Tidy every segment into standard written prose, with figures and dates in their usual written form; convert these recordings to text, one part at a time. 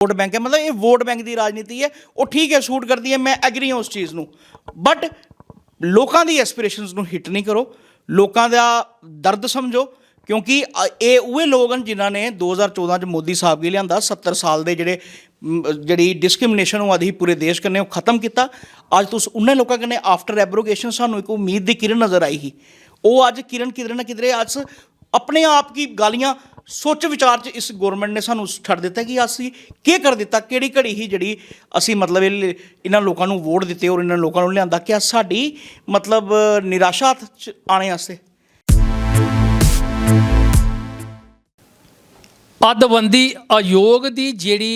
Vote bank है, मतलब ये वोट बैंक की राजनीति है। वो ठीक है, सूट करती है, मैं एग्री हाँ उस चीज़ ਨੂੰ, बट लोगों की एस्पिरेशनस ਨੂੰ ਹਿੱਟ नहीं करो, लोगों का दर्द समझो, क्योंकि ये उहे लोग हैं जिन्हों ने 2014 च मोदी साहब गी लिया 70 साल के जोड़े जी डिस्क्रिमिनेशन अभी पूरे देश कन्नै खत्म किया। अज तुस उन्हें लोगों कन्नै आफ्टर एब्रोगेशन सानू एक उम्मीद की किरण नज़र आई ही, वो अज किरण किधरे ना किधरे अस अपने आप की गालियाँ सोच विचार च इस गौरमेंट ने सानू छड़ दिता कि असी के कर दिता, किहड़ी घड़ी ही जिहड़ी असी मतलब इन्हां लोकां नू वोट दिते और इन्हां लोकां नू लिआंदा, क्या साडी मतलब निराशा च आने वास्ते। हदबंदी आयोग की जिहड़ी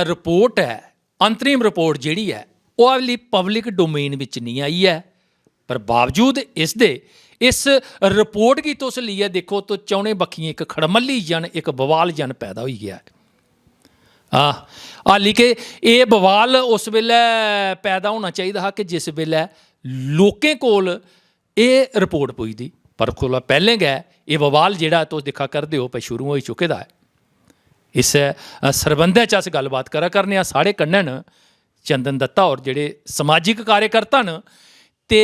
रिपोर्ट है, अंतरिम रिपोर्ट जिहड़ी है वो हाली पब्लिक डोमेन विच नहीं आई है, पर बावजूद इस रिपोर्ट की तुस लिए देखो तो चौने बखियां एक खड़मली जन, एक बवाल जन पैदा हो गया है। हाली कि ये बवाल उस वेले पैदा होना चाहिए हा कि जिस वेले लोकें कोल ये रिपोर्ट पुजदी, पर कोला पहले गै ये बवाल जिहड़ा तुस दिक्खा करदे हो शुरू हो चुके दा है। इस सरबंधै च अस गलबात करा करने आ। साढ़े कन्नै न चंदन दत्ता और जेह्ड़े समाजिक कार्यकर्ता न ते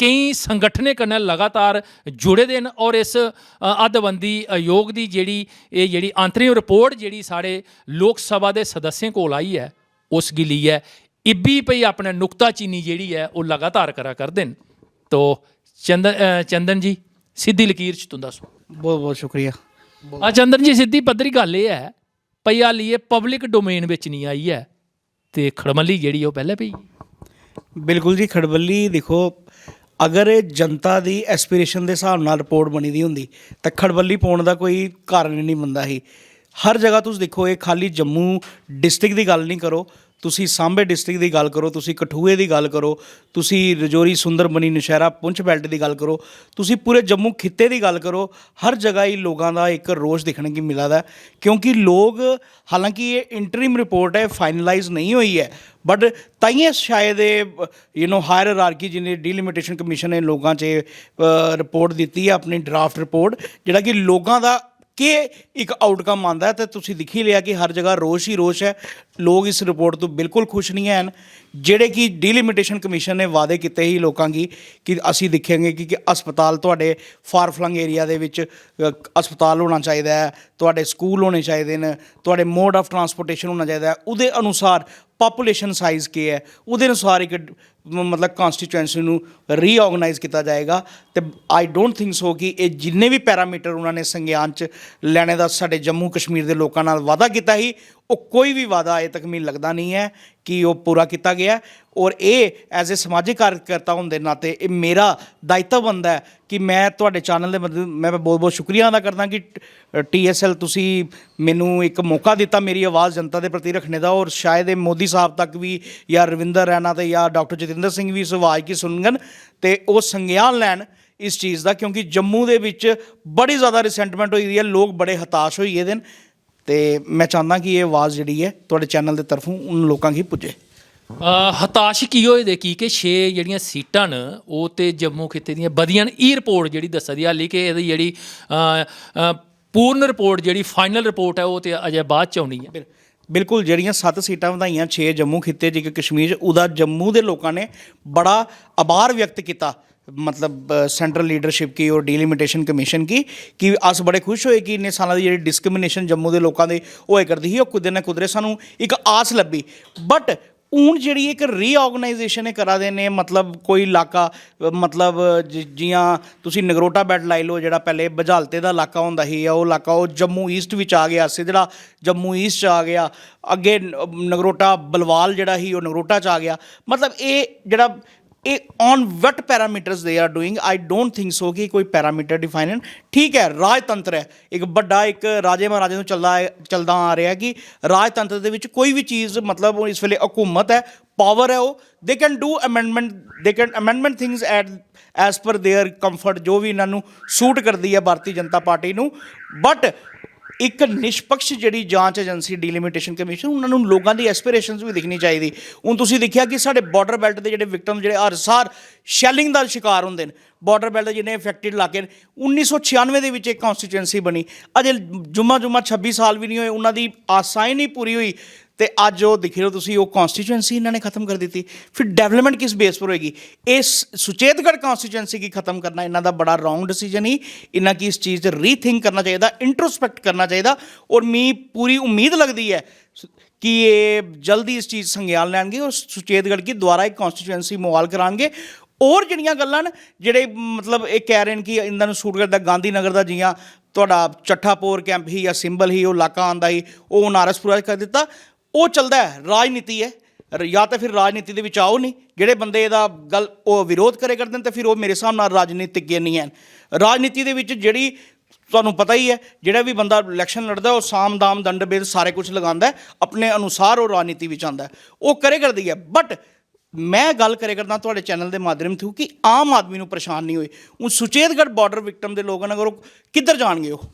कई संगठनें कन्नै लगातार जुड़े दे न, और इस हदबंदी आयोग की जेह्ड़ी अंतरिम रिपोर्ट जेह्ड़ी साढ़े लोक सभा के सदस्यें कोल आई है उस गी लेइयै इब्बी भई अपने नुक्ताचीनी जेह्ड़ी है वो लगातार करा करदे न। तो चंदन जी सीधी लकीर च तुंदा बहुत बहुत शुक्रिया। चंदन जी सीधी पद्धरी गल ये है भई हाली ये पब्लिक डोमेन विच नहीं आई है तो खड़मली जेह्ड़ी ओह् पैह्ले पई। बिल्कुल जी, खड़बली देखो, अगर जनता की एस्पिरेशन के हिसाब नाल रिपोर्ट बनी दी होंदी तो खड़बली पाने का कोई कारण नहीं बनता ही। हर जगह तुस देखो, ये खाली जम्मू डिस्ट्रिक्ट की गल नहीं करो, तुसी सांबे डिस्ट्रिक्ट की गल करो, तुसी कठुए की गल करो, तुसी रजौरी सुंदरबनी नौशहरा पुंछ बेल्ट की गल करो, तुसी पूरे जम्मू खित्ते की गल करो, हर जगह ही लोगों का एक रोष देखने की मिला है। क्योंकि लोग, हालांकि ये इंटरिम रिपोर्ट है, फाइनलाइज नहीं हुई है, बट ताइयों शायद हायरार्की जिन्हें डीलिमिटेशन कमीशन ने लोगों च रिपोर्ट दी है, अपनी ड्राफ्ट रिपोर्ट, जिहड़ा कि लोगों का के एक आउटकम आता है। तो तुसी दिख ही लिया कि हर जगह रोष ही रोष है, लोग इस रिपोर्ट तो बिल्कुल खुश नहीं हैं। ਜਿਹੜੇ कि डीलिमिटेशन कमीशन ने वादे किए ही लोगों की कि असी दिखेंगे कि अस्पताल तुहाडे फार फ्लंग एरिया दे विच अस्पताल होना चाहिए है, तुहाडे स्कूल होने चाहिए हैं, तुहाडे मोड ऑफ ट्रांसपोर्टेशन होना चाहिए है, उहदे अनुसार पॉपूलेशन साइज़ के है, उहदे अनुसार एक मतलब कॉन्स्टिट्यूएंसी नू रीऑर्गेनाइज किया जाएगा। तो आई डोंट थिंक सो कि ये जिन्ने भी पैरामीटर उन्होंने संज्ञान च लैने का साडे जम्मू कश्मीर के लोगों नाल वादा किया ही, वो कोई भी वादा अजे तक मैनूं लगता नहीं है कि वो पूरा किया गया। और ये एज ए समाजिक कार्यकर्ता होने के नाते ये मेरा दायित्व बनता है कि मैं तुहाडे चैनल के मतलब मैं बहुत बहुत शुक्रिया अदा करदा कि TSL तुसी मैनूं एक मौका दिता मेरी आवाज़ जनता के प्रति रखने का। और शायद ये मोदी साहब तक भी या रविंदर रैना तो या डॉक्टर जतिंदर सिंह भी इस आवाज़ की सुनगन तो वो संज्ञान लैन इस चीज़ का, क्योंकि जम्मू के विच बड़ी ज़्यादा रिसेंटमेंट हुई है, लोग बड़े हताश हो गए। तो मैं चाहता कि ये आवाज़ जी है तुहाडे चैनल की तरफों उन लोगों की पुजे। हताश की होए दे की 6 ਜਿਹੜੀਆਂ सीटां न वो तो जम्मू खिते ਦੀਆਂ ਵਧੀਆਂ ने। ई रिपोर्ट जी दस्सा दी हाली कि ਇਹਦੀ ਜਿਹੜੀ पूर्ण रिपोर्ट जी फाइनल रिपोर्ट है वो तो अजे बाद च आउणी है। बिल्कुल, जड़ियाँ 7 सीटां वधाइयां 6 जम्मू खिते जी कश्मीर, उदा जम्मू के लोगों ने बड़ा आभार व्यक्त किया, मतलब सेंट्रल लीडरशिप की और डीलिमिटेशन कमीशन की, कि अस बड़े खुश होए कि इन्ने सालों की जी डिस्क्रिमिनेशन जम्मू के लोगों की होए करती ही, वो कुदरे ना कुदरे सानू एक आस लभी। बट हूँ जी एक रीऑर्गनाइजेशन करा दे ने, मतलब कोई इलाका मतलब जियां तुसी नगरोटा बेल्ट लाई लो, जो पहले बजालते का इलाका होंदा ही, वो इलाका वो जम्मू ईस्ट विच आ गया, सिद्धड़ा जम्मू ईस्ट आ गया, अगे नगरोटा बलवाल जिहड़ा ही वो नगरोटा च आ गया। मतलब ये जिहड़ा on what parameters they are doing, I don't think so कि कोई पैरामीटर डिफाइन। ठीक है, राजतंत्र है एक बड़ा, एक राजे महाराजे नूं चलदा आ रहा है कि राजतंत्र दे विच कोई भी चीज़ मतलब इस वेले हुकूमत है, पावर है, वो they can do amendment, they can amendment things as per their comfort, जो भी इन्हों सूट करती है भारतीय जनता पार्टी नूं। बट एक निष्पक्ष जी जांच एजेंसी डीलिमिटेशन कमीशन, उन्होंने लोगों की एस्पिरेशनस भी दिखनी चाहिए। हूँ तुसीं देखिया कि साढ़े बॉर्डर बेल्ट के जोड़े विक्टम जो हर साल शैलिंग का शिकार होंगे, बॉर्डर बेल्ट जिन्हें इफेक्टिड इलाके 1996 के एक कॉन्स्टिट्यूएंसी बनी, अजे जुम्मा 26 साल भी नहीं हुए, उन्होंने आसां ही नहीं पूरी हुई। ਤੇ ਅੱਜ ਉਹ ਦਿਖ ਰਹੇ ਹੋ ਤੁਸੀਂ, ਉਹ ਕਨਸਟੀਚੁਐਂਸੀ ਇਹਨਾਂ ਨੇ ਖਤਮ ਕਰ ਦਿੱਤੀ। ਫਿਰ ਡਿਵੈਲਪਮੈਂਟ ਕਿਸ ਬੇਸ ਪਰ ਹੋਏਗੀ? ਇਸ ਸੁਚੇਤਗੜ੍ਹ ਕਨਸਟੀਚੁਐਂਸੀ ਕੀ ਖਤਮ ਕਰਨਾ ਇਹਨਾਂ ਦਾ ਬੜਾ ਰੌਂਗ ਡਿਸੀਜਨ ਹੀ। ਇਹਨਾਂ ਕੀ ਇਸ ਚੀਜ਼ 'ਤੇ ਰੀਥਿੰਕ ਕਰਨਾ ਚਾਹੀਦਾ, ਇੰਟਰੋਸਪੈਕਟ ਕਰਨਾ ਚਾਹੀਦਾ। ਔਰ ਮੀ ਪੂਰੀ ਉਮੀਦ ਲੱਗਦੀ ਹੈ ਕਿ ਇਹ ਜਲਦੀ ਇਸ ਚੀਜ਼ ਸੰਗਿਆਨ ਲੈਣਗੇ ਔਰ ਸੁਚੇਤਗੜ੍ਹ ਕੀ ਦੁਆਰਾ ਇੱਕ ਕਨਸਟੀਚੁਐਂਸੀ ਮੁਹਾਲ ਕਰਾਉਣਗੇ। ਔਰ ਜਿਹੜੀਆਂ ਗੱਲਾਂ ਨੇ ਜਿਹੜੇ ਮਤਲਬ ਇਹ ਕਹਿ ਰਹੇ ਨੇ ਕਿ ਇਹਨਾਂ ਨੂੰ ਸੂਟ ਕਰਦਾ ਗਾਂਧੀ ਨਗਰ ਦਾ, ਜੀਆਂ ਤੁਹਾਡਾ ਚੱਠਾਪੋਰ ਕੈਂਪ ਹੀ ਜਾਂ ਸਿੰਬਲ ਹੀ ਉਹ ਇਲਾਕਾ ਆਉਂਦਾ ਸੀ, ਉਹ ਨਾਰਸਪੁਰਾ ਕਰ ਦਿੱਤਾ। ਉਹ ਚੱਲਦਾ ਹੈ, ਰਾਜਨੀਤੀ ਹੈ। ਜਾਂ ਤਾਂ ਫਿਰ ਰਾਜਨੀਤੀ ਦੇ ਵਿੱਚ ਆਓ ਨਹੀਂ, ਜਿਹੜੇ ਬੰਦੇ ਇਹਦਾ ਗੱਲ ਉਹ ਵਿਰੋਧ ਕਰੇ ਕਰਦੇ ਨੇ, ਤਾਂ ਫਿਰ ਉਹ ਮੇਰੇ ਹਿਸਾਬ ਨਾਲ ਰਾਜਨੀਤਿਕ ਨਹੀਂ ਹਨ। ਰਾਜਨੀਤੀ ਦੇ ਵਿੱਚ ਜਿਹੜੀ ਤੁਹਾਨੂੰ ਪਤਾ ਹੀ ਹੈ, ਜਿਹੜਾ ਵੀ ਬੰਦਾ ਇਲੈਕਸ਼ਨ ਲੜਦਾ ਉਹ ਸਾਮ ਦਾਮ ਦੰਡ ਭੇਦ ਸਾਰੇ ਕੁਝ ਲਗਾਉਂਦਾ, ਆਪਣੇ ਅਨੁਸਾਰ ਉਹ ਰਾਜਨੀਤੀ ਵਿੱਚ ਆਉਂਦਾ, ਉਹ ਕਰੇ ਕਰਦੀ ਹੈ। ਬਟ ਮੈਂ ਗੱਲ ਕਰੇ ਕਰਦਾ ਤੁਹਾਡੇ ਚੈਨਲ ਦੇ ਮਾਧਿਅਮ ਥਰੂ ਕਿ ਆਮ ਆਦਮੀ ਨੂੰ ਪਰੇਸ਼ਾਨ ਨਹੀਂ ਹੋਏ। ਹੁਣ ਸੁਚੇਤਗੜ੍ਹ ਬਾਰਡਰ ਵਿਕਟਮ ਦੇ ਲੋਕ, ਅਗਰ ਉਹ ਕਿੱਧਰ ਜਾਣਗੇ? ਉਹ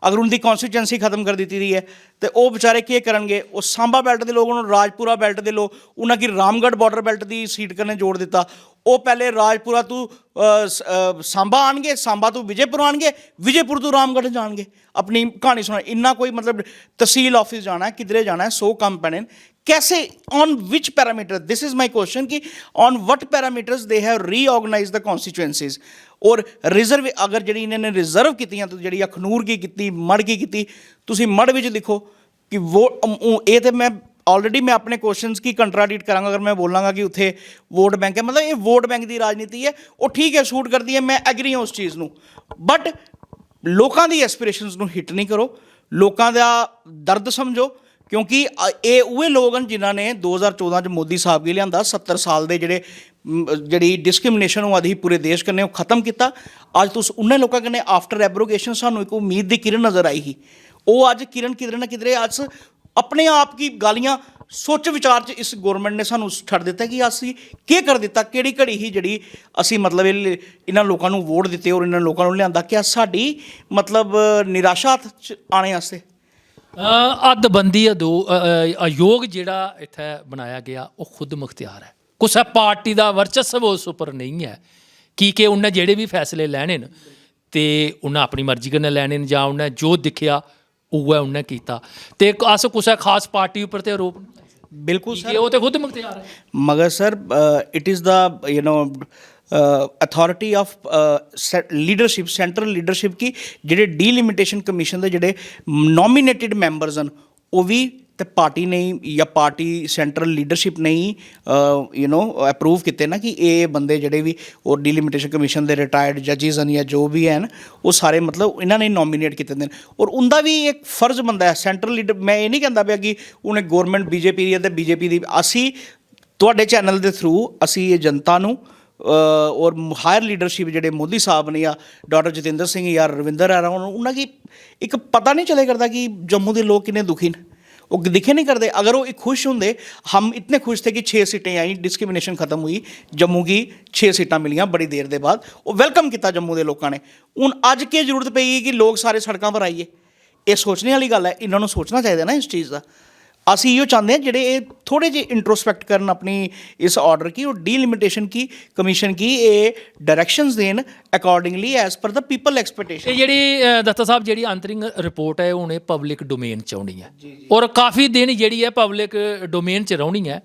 ਅਗਰ ਉਹਨਾਂ ਦੀ ਕਨਸਟੀਚੁਐਂਸੀ ਖਤਮ ਕਰ ਦਿੱਤੀ ਦੀ ਹੈ ਤੇ ਉਹ ਵਿਚਾਰੇ ਕੀ ਕਰਨਗੇ? ਉਹ ਸਾਂਬਾ ਬੈਲਟ ਦੇ ਲੋਕ, ਉਹਨਾਂ ਰਾਜਪੁਰਾ ਬੈਲਟ ਦੇ ਲੋਕ, ਉਹਨਾਂ ਕੀ ਰਾਮਗੜ੍ਹ ਬਾਰਡਰ ਬੈਲਟ ਦੀ ਸੀਟ ਕਰਨੇ ਜੋੜ ਦਿੱਤਾ। ਉਹ ਪਹਿਲੇ ਰਾਜਪੁਰਾ ਤੋਂ ਸਾਂਬਾ ਆਣਗੇ, ਸਾਂਬਾ ਤੋਂ ਵਿਜੇਪੁਰ ਆਣਗੇ, ਵਿਜੇਪੁਰ ਤੋਂ ਰਾਮਗੜ੍ਹ ਜਾਣਗੇ। ਆਪਣੀ ਕਹਾਣੀ ਸੁਣਾ, ਇੰਨਾ ਕੋਈ ਮਤਲਬ ਤਹਿਸੀਲ ਆਫਿਸ ਜਾਣਾ, ਕਿਧਰੇ ਜਾਣਾ, 100 ਕੰਮ ਪੈਣੇ। कैसे, on which parameter? This is my question कि on what parameters they have reorganise the constituencies. और रिजर्व अगर जी इन्होंने रिजर्व की जी अखनूर की मड़ की तुसी मड़ विच देखो कि वोट ये तो मैं ऑलरेडी मैं अपने क्वेश्चनस की कंट्राडिक्ट करांगा अगर मैं बोलांगा कि उत्थे वोट बैंक है। मतलब ये वोट बैंक की राजनीति है, वो ठीक है, सूट करती है, मैं एग्री हूँ उस चीज़ नूं। बट लोगों की एस्पिरेशनस नूं हिट नहीं करो, लोगों का दर्द समझो। क्योंकि ये वो लोग हैं जिन्होंने 2014 च मोदी साहब गी लिया 70 साल के जी डिस्क्रिमिनेशन हुआ दी पूरे देश कन्नै खत्म किया। अज तुस उन्हें लोगों कन्नै आफ्टर एब्रोगेशन सानू एक उम्मीद की किरण नज़र आई ही, वो अज किरण किधरे ना किधरे अज अपने आप की गालियाँ सोच विचार च इस गौरमेंट ने सानू छड़ दिता कि असी के कर दिता, किहड़ी घड़ी ही जी असी मतलब इन्हां लोगों नू वोट दिते और इन्हां लोगों नू लिआंदा कि साडी मतलब निराशा च आने वास्ते। ਅੱਧਬੰਦੀ ਆਯੋਗ ਜਿਹੜਾ ਇੱਥੇ ਬਣਾਇਆ ਗਿਆ ਉਹ ਖੁਦ ਮੁਖਤਿਆਰ ਹੈ, ਕਿਸੇ ਪਾਰਟੀ ਦਾ ਵਰਚਸਵ ਉਸ ਉੱਪਰ ਨਹੀਂ ਹੈ ਕਿ ਉਹਨੇ ਜਿਹੜੇ ਵੀ ਫੈਸਲੇ ਲੈਣੇ ਨੇ ਤੇ ਉਹਨੇ ਆਪਣੀ ਮਰਜ਼ੀ ਨਾਲ ਲੈਣੇ ਨੇ ਜਾਂ ਉਹਨੇ ਜੋ ਦਿਖਿਆ ਉਹ ਉਹਨੇ ਕੀਤਾ ਤੇ ਅਸ ਕਿਸੇ ਖਾਸ ਪਾਰਟੀ ਉੱਪਰ ਤੇ ਆਰੋਪ ਬਿਲਕੁਲ ਸਰ, ਉਹ ਤੇ ਖੁਦ ਮੁਖਤਿਆਰ ਹੈ। ਮਗਰ sir it is the authority of leadership, central leadership की ਜਿਹੜੇ ਡੀਲਿਮਿਟੇਸ਼ਨ ਕਮਿਸ਼ਨ ਦੇ ਜਿਹੜੇ ਨੋਮੀਨੇਟਿਡ ਮੈਂਬਰਸ ਹਨ ਉਹ ਵੀ ਤੇ ਪਾਰਟੀ ਨਹੀਂ ਜਾਂ ਪਾਰਟੀ ਸੈਂਟਰਲ ਲੀਡਰਸ਼ਿਪ ਨਹੀਂ ਅਪਰੂਵ ਕੀਤੇ ਨਾ ਕਿ ਇਹ ਬੰਦੇ ਜਿਹੜੇ ਵੀ ਉਹ ਡੀਲਿਮਿਟੇਸ਼ਨ ਕਮਿਸ਼ਨ ਦੇ ਰਿਟਾਇਰਡ ਜੱਜਿਸ ਹਨ ਜਾਂ ਜੋ ਵੀ ਹਨ ਉਹ ਸਾਰੇ ਮਤਲਬ ਇਹਨਾਂ ਨੇ ਨੋਮੀਨੇਟ ਕੀਤੇ ਨੇ। ਔਰ ਉਹਦਾ ਵੀ ਇੱਕ ਫਰਜ਼ ਬਣਦਾ ਹੈ ਸੈਂਟਰਲ ਲੀਡਰ। ਮੈਂ ਇਹ ਨਹੀਂ ਕਹਿੰਦਾ ਪਿਆ ਕਿ ਉਹਨੇ ਗੌਰਮੈਂਟ ਬੀਜੇਪੀ ਦੀ ਹੈ ਤੇ ਬੀਜੇਪੀ ਦੀ। ਅਸੀਂ ਤੁਹਾਡੇ ਚੈਨਲ ਦੇ ਥਰੂ ਅਸੀਂ ਇਹ ਜਨਤਾ ਨੂੰ और हायर लीडरशिप ਜਿਹੜੇ ਮੋਦੀ ਸਾਹਿਬ ਨੇ ਜਾਂ ਡਾਕਟਰ ਜਤਿੰਦਰ ਸਿੰਘ ਜਾਂ ਰਵਿੰਦਰ ਆਰਾ ਉਹਨਾਂ की एक पता नहीं चले करता कि जम्मू के लोग कितने दुखी ने, वो दिखे नहीं करते। अगर वो खुश होंगे, हम इतने खुश थे कि 6 सीटें आई, डिस्क्रिमिनेशन खत्म हुई, जम्मू की 6 सीटां मिलियां बड़ी देर के बाद, वो वेलकम किया जम्मू के लोगों ने। हुण अज की जरूरत पेगी कि लोग सारे सड़कों पर आइए? ये सोचने वाली गल है, इन्होंने सोचना चाहिए ना इस चीज़ का। ਅਸੀਂ ਇਹੋ ਚਾਹੁੰਦੇ ਹਾਂ ਜਿਹੜੇ ਇਹ ਥੋੜ੍ਹੇ ਜਿਹੇ ਇੰਟਰੋਸਪੈਕਟ ਕਰਨ ਆਪਣੀ ਇਸ ਆਰਡਰ ਕੀ ਔਰ ਡੀਲਿਮਿਟੇਸ਼ਨ ਕੀ ਕਮਿਸ਼ਨ ਕੀ ਇਹ ਡਾਇਰੈਕਸ਼ਨਸ ਦੇਣ accordingly as per the people expectation. ਇਹ ਜਿਹੜੀ ਦੱਤਾ ਸਾਹਿਬ ਜਿਹੜੀ ਅੰਤਰਿੰਗ ਰਿਪੋਰਟ ਹੈ ਹੁਣ ਇਹ ਪਬਲਿਕ ਡੋਮੇਨ 'ਚ ਆਉਣੀ ਹੈ ਔਰ ਕਾਫੀ ਦਿਨ ਜਿਹੜੀ ਹੈ ਪਬਲਿਕ ਡੋਮੇਨ 'ਚ ਰਹਿਣੀ ਹੈ।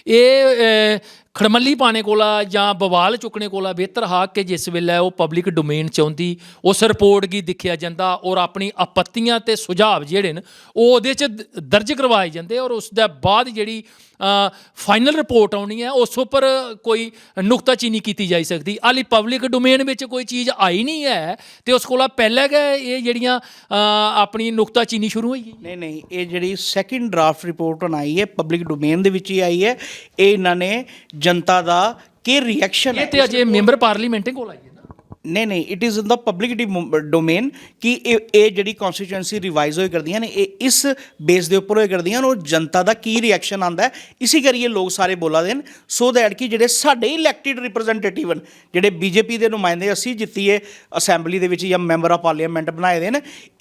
ਇਹ ਖੜਮੱਲੀ ਪਾਣੇ ਕੋਲਾ ਜਾਂ ਬਵਾਲ ਚੁੱਕਣੇ ਕੋਲਾ ਬਿਹਤਰ ਹਾਂ ਕਿ ਜਿਸ ਵੇਲੇ ਉਹ ਪਬਲਿਕ ਡੋਮੇਨ 'ਚ ਆਉਂਦੀ ਉਸ ਰਿਪੋਰਟ ਗੀ ਦਿਖਿਆ ਜਾਂਦਾ ਔਰ ਆਪਣੀ ਆਪੱਤੀਆਂ ਤੇ ਸੁਝਾਅ ਜਿਹੜੇ ਨੇ ਉਹ ਉਹਦੇ 'ਚ ਦਰਜ ਕਰਵਾਏ ਜਾਂਦੇ ਔਰ ਉਸ ਦੇ ਬਾਅਦ ਜਿਹੜੀ ਫਾਈਨਲ ਰਿਪੋਰਟ ਆਉਣੀ ਹੈ ਉਸ ਉੱਪਰ ਕੋਈ ਨੁਕਤਾਚੀਨੀ ਕੀਤੀ ਜਾ ਸਕਦੀ। ਹਾਲੀ ਪਬਲਿਕ ਡੋਮੇਨ ਵਿੱਚ ਕੋਈ ਚੀਜ਼ ਆਈ ਨਹੀਂ ਹੈ ਤੇ ਉਸ ਕੋਲ ਪਹਿਲਾਂ ਇਹ ਜਿਹੜੀਆਂ ਆਪਣੀ ਨੁਕਤਾਚੀਨੀ ਸ਼ੁਰੂ ਹੋਈ। ਨਹੀਂ ਇਹ ਜਿਹੜੀ ਸੈਕਿੰਡ ਡਰਾਫਟ ਰਿਪੋਰਟ ਹੁਣ ਆਈ ਹੈ ਪਬਲਿਕ ਡੋਮੇਨ ਦੇ ਵਿੱਚ ਹੀ ਆਈ ਹੈ। ਇਹ ਇਹਨਾਂ ਨੇ ਜਨਤਾ ਦਾ ਕੀ ਰਿਐਕਸ਼ਨ ਹੈ ਇਹ ਤੇ ਅਜੇ ਮੈਂਬਰ ਪਾਰਲੀਮੈਂਟ ਕੋਲ ਆਈ ਹੈ। नहीं it is in the public domain कि ये जी कॉन्स्टिट्यूएंसी रिवाइज होए करदियां ने इस बेस के उपर होए करदियां और जनता का की रिएक्शन आता है। इसी करिए लोग सारे बोला देन सो दैट कि जेडे साडे इलैक्टिड रिप्रजेंटेटिव न जेडे बीजेपी के नुमाइंदे असी जित्तीए असैंबली दे विच या मैंबर ऑफ पार्लीमेंट बनाए दे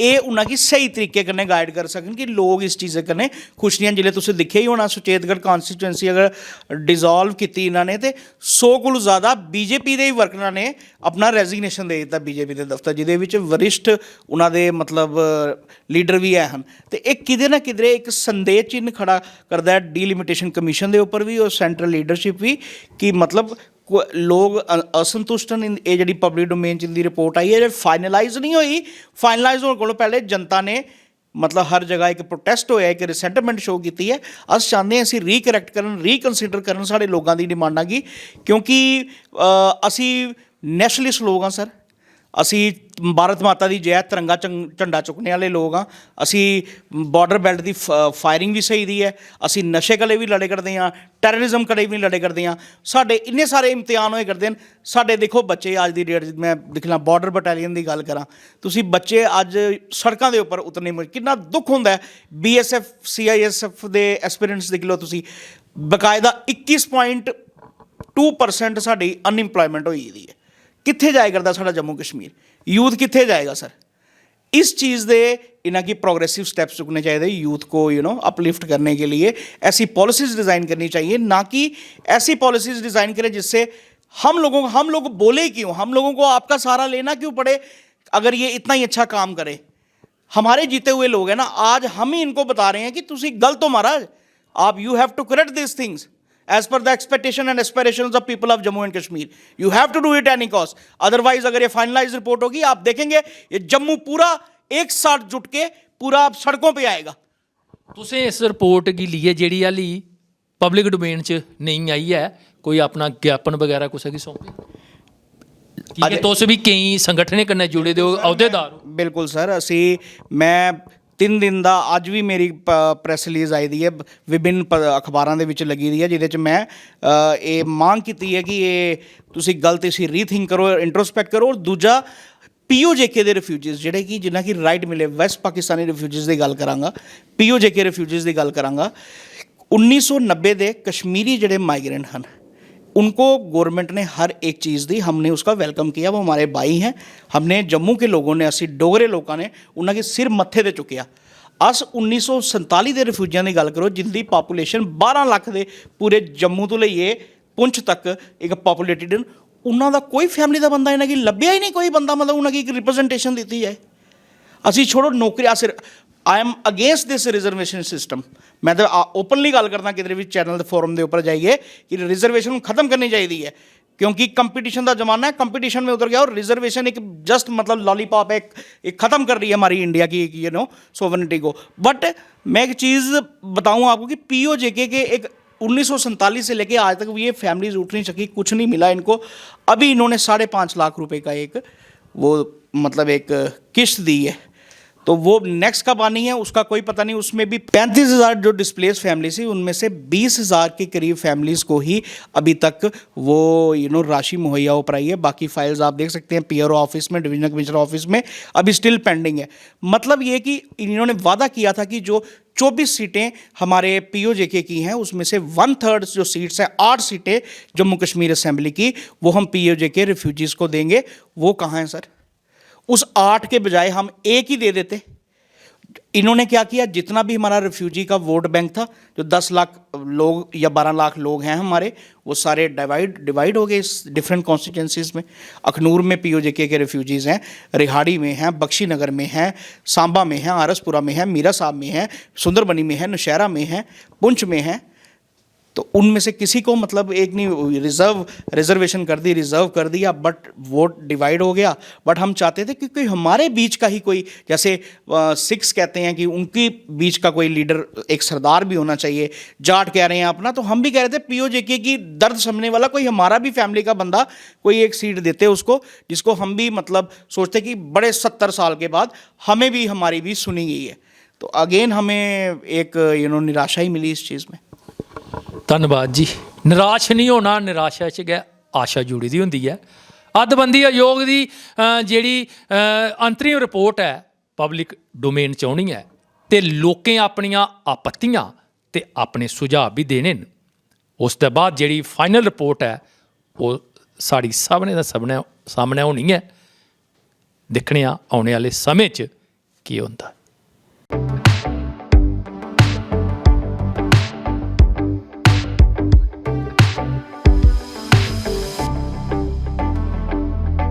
ये उन्होंने सही तरीके कन्नै गाइड कर सकन कि लोग इस चीज़ कन्नै खुश नहीं। जिले तुसीं दिखे ही होना सुचेतगढ़ कॉन्स्टिट्यूएंसी अगर डिजोल्व की इन्होंने तो 100 को ज़्यादा बीजेपी के वर्करां ने अपना ਰੈਜ਼ਿਗਨੇਸ਼ਨ ਦੇ ਦਿੱਤਾ ਬੀਜੇਪੀ ਦੇ ਦਫ਼ਤਰ, ਜਿਹਦੇ ਵਿੱਚ ਵਰਿਸ਼ਠ ਉਹਨਾਂ ਦੇ ਮਤਲਬ ਲੀਡਰ ਵੀ ਆਏ ਹਨ। ਤੇ ਇਹ ਕਿਤੇ ਨਾ ਕਿਧਰੇ ਇੱਕ ਸੰਦੇਹ ਚਿੰਨ੍ਹ ਖੜਾ ਕਰਦਾ ਹੈ ਡੀਲਿਮਿਟੇਸ਼ਨ ਕਮਿਸ਼ਨ ਦੇ ਉੱਪਰ ਵੀ ਔਰ ਸੈਂਟਰਲ ਲੀਡਰਸ਼ਿਪ ਵੀ, ਕਿ ਮਤਲਬ ਲੋਕ ਅਸੰਤੁਸ਼ਟ ਹਨ। ਇਹ ਜਿਹੜੀ ਪਬਲਿਕ ਡੋਮੇਨ 'ਚ ਦੀ ਰਿਪੋਰਟ ਆਈ ਹੈ, ਜੇ ਫਾਈਨਲਾਈਜ਼ ਨਹੀਂ ਹੋਈ, ਫਾਈਨਲਾਈਜ਼ ਹੋਣ ਕੋਲੋਂ ਪਹਿਲੇ ਜਨਤਾ ਨੇ ਮਤਲਬ ਹਰ ਜਗ੍ਹਾ ਇੱਕ ਪ੍ਰੋਟੈਸਟ ਹੋਇਆ, ਇੱਕ ਰਿਸੈਂਟਮੈਂਟ ਸ਼ੋਅ ਕੀਤੀ ਹੈ। ਅਸੀਂ ਚਾਹੁੰਦੇ ਹਾਂ ਅਸੀਂ ਰੀਕਰੈਕਟ ਕਰਨ, ਰੀਕਨਸੀਡਰ ਕਰਨ ਸਾਡੇ ਲੋਕਾਂ ਦੀ ਡਿਮਾਂਡਾਂ ਕੀ, ਕਿਉਂਕਿ ਅਸੀਂ ਨੈਸ਼ਨਲਿਸਟ ਲੋਕ ਹਾਂ ਸਰ। ਅਸੀਂ ਭਾਰਤ ਮਾਤਾ ਦੀ ਜੈ ਤਿਰੰਗਾ ਝੰਡਾ ਚੁੱਕਣੇ ਵਾਲੇ ਲੋਕ ਹਾਂ। ਅਸੀਂ ਬਾਰਡਰ ਬੈਲਟ ਦੀ ਫਾਇਰਿੰਗ ਵੀ ਸਹੀ ਦੀ ਹੈ। ਅਸੀਂ ਨਸ਼ੇ ਕਲੇ ਵੀ ਲੜੇ ਕਰਦੇ ਹਾਂ, ਟੈਰਰਿਜ਼ਮ ਕਲੇ ਵੀ ਲੜੇ ਕਰਦੇ ਹਾਂ। ਸਾਡੇ ਇੰਨੇ ਸਾਰੇ ਇਮਤਿਹਾਨ ਹੋਏ ਕਰਦੇ ਹਨ। ਸਾਡੇ ਦੇਖੋ ਬੱਚੇ ਅੱਜ ਦੀ ਡੇਟ, ਮੈਂ ਦੇਖ ਲਾਂ ਬਾਰਡਰ ਬਟਾਲੀਅਨ ਦੀ ਗੱਲ ਕਰਾਂ, ਤੁਸੀਂ ਬੱਚੇ ਅੱਜ ਸੜਕਾਂ ਦੇ ਉੱਪਰ ਉਤਰਨੇ ਕਿੰਨਾ ਦੁੱਖ ਹੁੰਦਾ ਹੈ। BSF CISF ਦੇ ਐਸਪੀਰੈਂਟਸ ਦੇਖ ਲਓ ਤੁਸੀਂ, ਬਕਾਇਦਾ 21.2% ਸਾਡੀ ਅਨਇੰਪਲੋਇਮੈਂਟ ਹੋਈ ਦੀ ਹੈ। ਕਿੱਥੇ ਜਾਇਆ ਕਰਦਾ ਸਾਡਾ ਜੰਮੂ ਕਸ਼ਮੀਰ ਯੂਥ, ਕਿੱਥੇ ਜਾਏਗਾ ਸਰ? इस चीज़ दे इन्हें की प्रोग्रेसिव स्टेप्स चुकने चाहिए यूथ को अपलिफ्ट करने के लिए। ऐसी पॉलिसीज़ डिज़ाइन करनी चाहिए, ना कि ऐसी पॉलिसीज़ डिज़ाइन करें जिससे हम लोग बोले क्यों, हम लोगों को आपका सहारा लेना क्यों पड़े अगर ये इतना ही अच्छा काम करे। हमारे जीते हुए लोग हैं ना, आज हम ही इनको बता रहे हैं कि तुसी गलत हो महाराज, आप you have to correct this things as per the expectation and aspirations of people of Jammu and Kashmir. You have to do it any cost. Otherwise अगर ये फाइनलाइज रिपोर्ट होगी, आप देखेंगे ये जम्मू पूरा एक साथ जुट के पूरा सड़कों पे आएगा। ਤੁਸੀਂ ਇਸ ਰਿਪੋर्ट गी लिए ਜਿਹੜੀ ਹਾਲੀ ਪਬਲਿਕ ਡੋਮੇਨ 'ਚ ਨਹੀਂ ਆਈ ਹੈ, ਕੋਈ ਆਪਣਾ ਗਿਆਪਨ ਵਗੈਰਾ ਕੁਛ ਹੈਗੀ ਸੌਂਪੀ ਕਿ ਤੁਸੀਂ ਵੀ ਕਈ ਸੰਗਠਨ ਕन्नै जुड़े दे अहुदेदार हो? बिल्कुल सर, ਅਸੀਂ मैं 3 दिन ਦਾ ਅੱਜ ਵੀ ਮੇਰੀ ਪ੍ਰੈਸ ਰਿਲੀਜ਼ ਆਈ ਦੀ ਹੈ, ਵਿਭਿੰਨ ਅਖਬਾਰਾਂ ਦੇ ਵਿੱਚ ਲੱਗੀ ਦੀ ਹੈ, ਜਿਹਦੇ 'ਚ ਮੈਂ ਇਹ ਮੰਗ ਕੀਤੀ ਹੈ ਕਿ ਇਹ ਤੁਸੀਂ ਗਲਤ ਇਸੇ ਰੀਥਿੰਕ ਕਰੋ, ਇੰਟਰੋਸਪੈਕਟ ਕਰੋ। ਔਰ ਦੂਜਾ POJK ਦੇ ਰਿਫਿਊਜੀਜ਼ ਜਿਹੜੇ ਕਿ ਜਿਨ੍ਹਾਂ ਕੀ ਰਾਈਟ ਮਿਲੇ, ਵੈਸਟ ਪਾਕਿਸਤਾਨੀ ਰਿਫਿਊਜੀਜ਼ ਦੀ ਗੱਲ ਕਰਾਂਗਾ, POJK ਰਿਫਿਊਜੀਜ਼ ਦੀ ਗੱਲ ਕਰਾਂਗਾ। 1990 ਦੇ ਕਸ਼ਮੀਰੀ ਜਿਹੜੇ ਮਾइग्रेंट ਹਨ, उनको गवर्नमेंट ने हर एक चीज़ दी, हमने उसका वेलकम किया, वो हमारे भाई हैं। हमने जम्मू के लोगों ने, असी डोगरे लोगों ने उन्होंने सिर मत्थे ते चुकिया। अस 1947 के रिफ्यूजियां की गल करो जिनकी पापूलेशन 12 लाख के पूरे जम्मू तो लईए पुंछ तक एक पापूलेटेड, उन्हों का कोई फैमिली का बंदा इन्हें लभ्या ही नहीं, कोई बंदा मतलब उन्हें एक रिप्रजेंटेशन दी जाए। असी छोड़ो नौकरी, I am against this reservation system. मैं तो ओपनली गल करदा किधर भी चैनल फोरम के उपर जाइए कि रिजर्वेशन खत्म करनी चाहिए है, क्योंकि कंपटीशन का जमाना है। कंपटीशन में उतर गया और रिजर्वेशन एक जस्ट मतलब लॉलीपॉप है, एक ख़त्म कर रही है हमारी इंडिया की सोवरेनिटी को। बट मैं एक चीज़ बताऊँ आपको कि POJK के एक 1947 से लेके आज तक ये फैमिलीज उठ नहीं सकी, कुछ नहीं मिला इनको। अभी इन्होंने 5.5 लाख रुपए का एक वो मतलब एक किस्त दी है, तो वो नेक्स्ट कब आनी है उसका कोई पता नहीं। उसमें भी 35,000 जो डिस्प्लेस फैमिली थी, उनमें से 20,000 के करीब फैमिलीज़ को ही अभी तक वो राशि मुहैया हो पाई है। बाकी फाइल्स आप देख सकते हैं PRO ऑफिस में, डिवीजनल कमिश्नर ऑफिस में अभी स्टिल पेंडिंग है। मतलब ये कि इन्होंने वादा किया था कि जो 24 सीटें हमारे POJK की हैं, उसमें से 1/3 जो सीट्स हैं, 8 सीटें जम्मू कश्मीर असेंबली की, वो हम POJK रिफ्यूजीज़ को देंगे। वो कहाँ हैं सर? उस 8 के बजाय हम 1 ही दे देते। इन्होंने क्या किया, जितना भी हमारा रिफ्यूजी का वोट बैंक था, जो 10 लाख लोग या 12 लाख लोग हैं हमारे, वो सारे डिवाइड हो गए इस डिफरेंट कॉन्स्टिट्यूंसीज़ में। अखनूर में POJK के रिफ्यूजीज़ हैं, रिहाड़ी में हैं, बख्शी नगर में हैं, सांबा में हैं, आरसपुरा में हैं, मीरा साहब में हैं, सुंदरबनी में हैं, नौशहरा में हैं, पुंछ में हैं। तो उनमें से किसी को मतलब एक नहीं रिजर्वेशन कर दी, रिज़र्व कर दिया, बट वोट डिवाइड हो गया। बट हम चाहते थे कि कोई हमारे बीच का ही कोई, जैसे सिक्स कहते हैं कि उनकी बीच का कोई लीडर, एक सरदार भी होना चाहिए। जाट कह रहे हैं अपना, तो हम भी कह रहे थे POJK की दर्द समझने वाला कोई हमारा भी फैमिली का बंदा, कोई एक सीट देते उसको, जिसको हम भी मतलब सोचते कि बड़े 70 साल के बाद हमें भी हमारी भी सुनी गई है। तो अगेन हमें एक निराशा ही मिली इस चीज़ में। ਧੰਨਵਾਦ ਜੀ। ਨਿਰਾਸ਼ ਨਹੀਂ ਹੋਣਾ, ਨਿਰਾਸ਼ਾ 'ਚ ਗਿਆ ਆਸ਼ਾ ਜੁੜੀ ਦੀ ਹੁੰਦੀ ਹੈ। ਅੱਧਬੰਦੀ ਆਯੋਗ ਦੀ ਜਿਹੜੀ ਅੰਤਰਿਮ ਰਿਪੋਰਟ ਹੈ ਪਬਲਿਕ ਡੋਮੇਨ 'ਚ ਆਉਣੀ ਹੈ, ਅਤੇ ਲੋकें ਆਪਣੀਆਂ ਆਪੱਤੀਆਂ ਅਤੇ ਆਪਣੇ ਸੁਝਾਅ ਵੀ ਦੇਣੇ ਨੇ। ਉਸ ਤੋਂ ਬਾਅਦ ਜਿਹੜੀ ਫਾਈਨਲ ਰਿਪੋਰਟ ਹੈ ਉਹ ਸਾਡੀ ਸਾਹਮਣੇ ਦਾ ਸਾਹਮਣੇ ਹੋਣੀ ਹੈ। ਦੇਖਣੇ ਆ ਆਉਣੇ ਵਾਲੇ ਸਮੇਂ 'ਚ ਕੀ ਹੁੰਦਾ।